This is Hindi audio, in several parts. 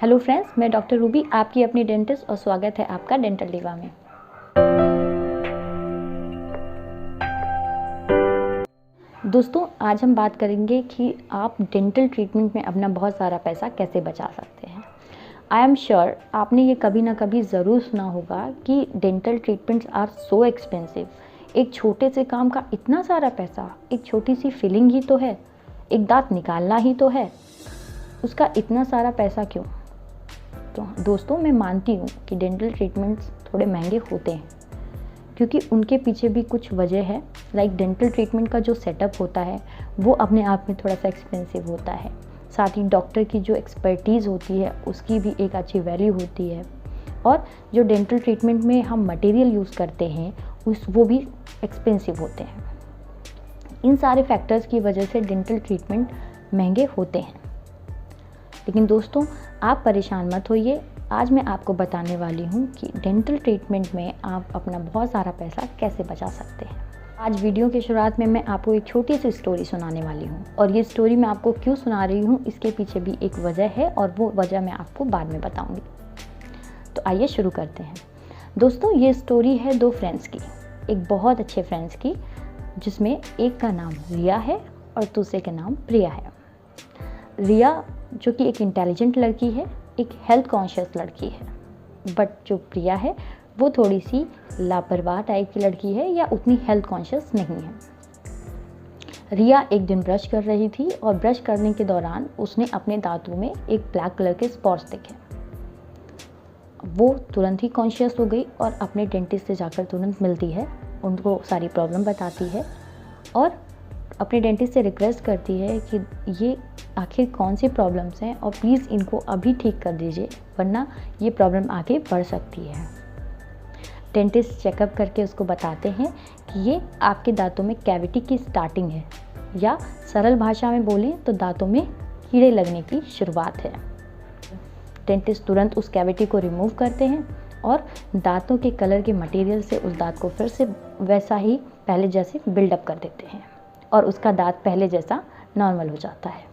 हेलो फ्रेंड्स, मैं डॉक्टर रूबी, आपकी अपनी डेंटिस्ट, और स्वागत है आपका डेंटल डिवा में। दोस्तों, आज हम बात करेंगे कि आप डेंटल ट्रीटमेंट में अपना बहुत सारा पैसा कैसे बचा सकते हैं। आई एम श्योर आपने ये कभी ना कभी ज़रूर सुना होगा कि dental treatments are so expensive. एक छोटे से काम का इतना सारा पैसा, एक छोटी सी फिलिंग ही तो है, एक दांत निकालना ही तो है, उसका इतना सारा पैसा क्यों? तो दोस्तों, मैं मानती हूँ कि डेंटल ट्रीटमेंट्स थोड़े महंगे होते हैं क्योंकि उनके पीछे भी कुछ वजह है। लाइक डेंटल ट्रीटमेंट का जो सेटअप होता है वो अपने आप में थोड़ा सा एक्सपेंसिव होता है। साथ ही डॉक्टर की जो एक्सपर्टीज़ होती है उसकी भी एक अच्छी वैल्यू होती है, और जो डेंटल ट्रीटमेंट में हम मटेरियल यूज़ करते हैं वो भी एक्सपेंसिव होते हैं। इन सारे फैक्टर्स की वजह से डेंटल ट्रीटमेंट महंगे होते हैं। लेकिन दोस्तों, आप परेशान मत होइए। आज मैं आपको बताने वाली हूँ कि डेंटल ट्रीटमेंट में आप अपना बहुत सारा पैसा कैसे बचा सकते हैं। आज वीडियो की शुरुआत में मैं आपको एक छोटी सी स्टोरी सुनाने वाली हूँ, और ये स्टोरी मैं आपको क्यों सुना रही हूँ इसके पीछे भी एक वजह है, और वो वजह मैं आपको बाद में बताऊँगी। तो आइए शुरू करते हैं। दोस्तों, ये स्टोरी है दो फ्रेंड्स की, एक बहुत अच्छे फ्रेंड्स की, जिसमें एक का नाम रिया है और दूसरे का नाम प्रिया है। रिया जो कि एक इंटेलिजेंट लड़की है, एक हेल्थ कॉन्शियस लड़की है, बट जो प्रिया है वो थोड़ी सी लापरवाह टाइप की लड़की है या उतनी हेल्थ कॉन्शियस नहीं है। रिया एक दिन ब्रश कर रही थी और ब्रश करने के दौरान उसने अपने दांतों में एक ब्लैक कलर के स्पॉट्स देखे। वो तुरंत ही कॉन्शियस हो गई और अपने डेंटिस्ट से जाकर तुरंत मिलती है, उनको सारी प्रॉब्लम बताती है और अपने डेंटिस्ट से रिक्वेस्ट करती है कि ये आखिर कौन सी प्रॉब्लम्स हैं और प्लीज़ इनको अभी ठीक कर दीजिए, वरना ये प्रॉब्लम आगे बढ़ सकती है। डेंटिस्ट चेकअप करके उसको बताते हैं कि ये आपके दांतों में कैविटी की स्टार्टिंग है, या सरल भाषा में बोलें तो दांतों में कीड़े लगने की शुरुआत है। डेंटिस्ट तुरंत उस कैविटी को रिमूव करते हैं और दांतों के कलर के मटेरियल से उस दांत को फिर से वैसा ही पहले जैसे बिल्डअप कर देते हैं और उसका दांत पहले जैसा नॉर्मल हो जाता है।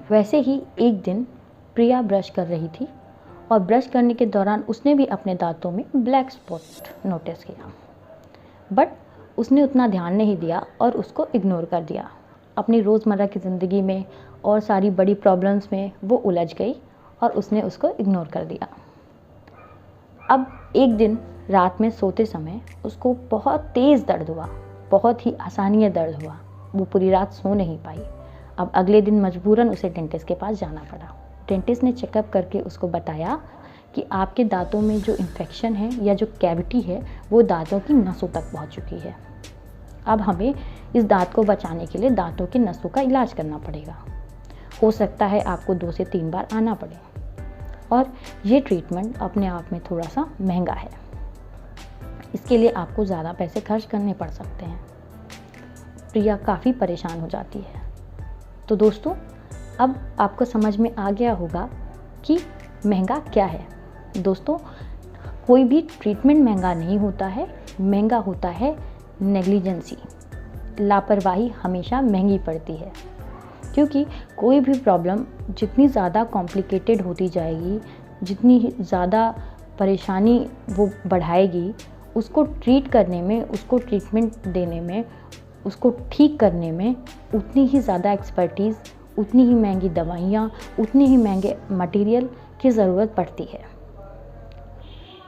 वैसे ही एक दिन प्रिया ब्रश कर रही थी और ब्रश करने के दौरान उसने भी अपने दांतों में ब्लैक स्पॉट नोटिस किया, बट उसने उतना ध्यान नहीं दिया और उसको इग्नोर कर दिया। अपनी रोज़मर्रा की ज़िंदगी में और सारी बड़ी प्रॉब्लम्स में वो उलझ गई और उसने उसको इग्नोर कर दिया। अब एक दिन रात में सोते समय उसको बहुत तेज़ दर्द हुआ, बहुत ही आसानी दर्द हुआ। वो पूरी रात सो नहीं पाई। अब अगले दिन मजबूरन उसे डेंटिस्ट के पास जाना पड़ा। डेंटिस्ट ने चेकअप करके उसको बताया कि आपके दांतों में जो इन्फेक्शन है या जो कैविटी है वो दांतों की नसों तक पहुंच चुकी है। अब हमें इस दांत को बचाने के लिए दांतों की नसों का इलाज करना पड़ेगा। हो सकता है आपको 2 से 3 बार आना पड़े, और ये ट्रीटमेंट अपने आप में थोड़ा सा महंगा है। इसके लिए आपको ज़्यादा पैसे खर्च करने पड़ सकते हैं। प्रिया काफ़ी परेशान हो जाती है। तो दोस्तों, अब आपको समझ में आ गया होगा कि महंगा क्या है। दोस्तों, कोई भी ट्रीटमेंट महंगा नहीं होता है, महंगा होता है नेग्लिजेंसी। लापरवाही हमेशा महंगी पड़ती है, क्योंकि कोई भी प्रॉब्लम जितनी ज़्यादा कॉम्प्लिकेटेड होती जाएगी, जितनी ज़्यादा परेशानी वो बढ़ाएगी, उसको ट्रीट करने में, उसको ट्रीटमेंट देने में, उसको ठीक करने में उतनी ही ज़्यादा एक्सपर्टीज़, उतनी ही महंगी दवाइयाँ, उतने ही महंगे मटेरियल की ज़रूरत पड़ती है।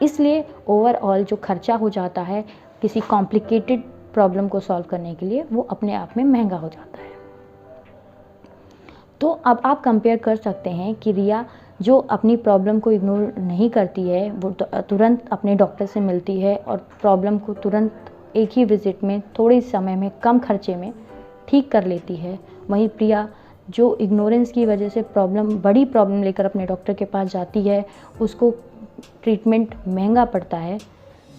इसलिए ओवरऑल जो खर्चा हो जाता है किसी कॉम्प्लिकेटेड प्रॉब्लम को सॉल्व करने के लिए, वो अपने आप में महंगा हो जाता है। तो अब आप कंपेयर कर सकते हैं कि रिया जो अपनी प्रॉब्लम को इग्नोर नहीं करती है, वो तुरंत अपने डॉक्टर से मिलती है और प्रॉब्लम को तुरंत एक ही विज़िट में, थोड़े समय में, कम खर्चे में ठीक कर लेती है। वहीं प्रिया जो इग्नोरेंस की वजह से बड़ी प्रॉब्लम लेकर अपने डॉक्टर के पास जाती है, उसको ट्रीटमेंट महंगा पड़ता है।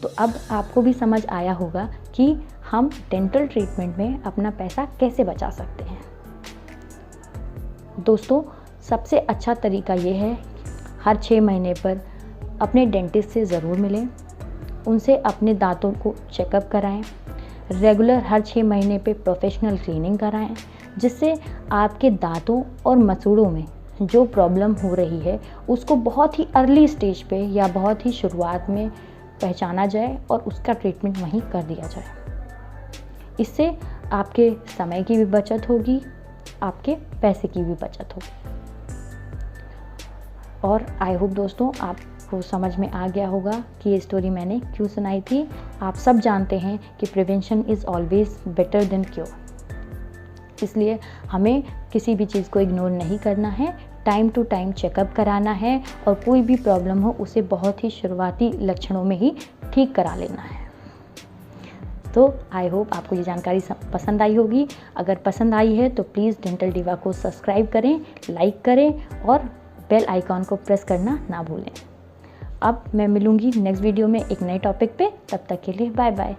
तो अब आपको भी समझ आया होगा कि हम डेंटल ट्रीटमेंट में अपना पैसा कैसे बचा सकते हैं। दोस्तों, सबसे अच्छा तरीका ये है, हर 6 महीने पर अपने डेंटिस्ट से ज़रूर मिलें, उनसे अपने दांतों को चेकअप कराएं, रेगुलर हर 6 महीने पे प्रोफेशनल क्लीनिंग कराएं, जिससे आपके दांतों और मसूड़ों में जो प्रॉब्लम हो रही है उसको बहुत ही अर्ली स्टेज पे या बहुत ही शुरुआत में पहचाना जाए और उसका ट्रीटमेंट वहीं कर दिया जाए। इससे आपके समय की भी बचत होगी, आपके पैसे की भी बचत होगी। और आई होप दोस्तों आपको समझ में आ गया होगा कि ये स्टोरी मैंने क्यों सुनाई थी। आप सब जानते हैं कि prevention is always better than cure, इसलिए हमें किसी भी चीज़ को इग्नोर नहीं करना है, टाइम टू टाइम चेकअप कराना है और कोई भी प्रॉब्लम हो उसे बहुत ही शुरुआती लक्षणों में ही ठीक करा लेना है। तो आई होप आपको ये जानकारी पसंद आई होगी। अगर पसंद आई है तो प्लीज़ डेंटल डिवा को सब्सक्राइब करें, लाइक करें और बेल आइकॉन को प्रेस करना ना भूलें। अब मैं मिलूँगी नेक्स्ट वीडियो में एक नए टॉपिक पे। तब तक के लिए बाय बाय।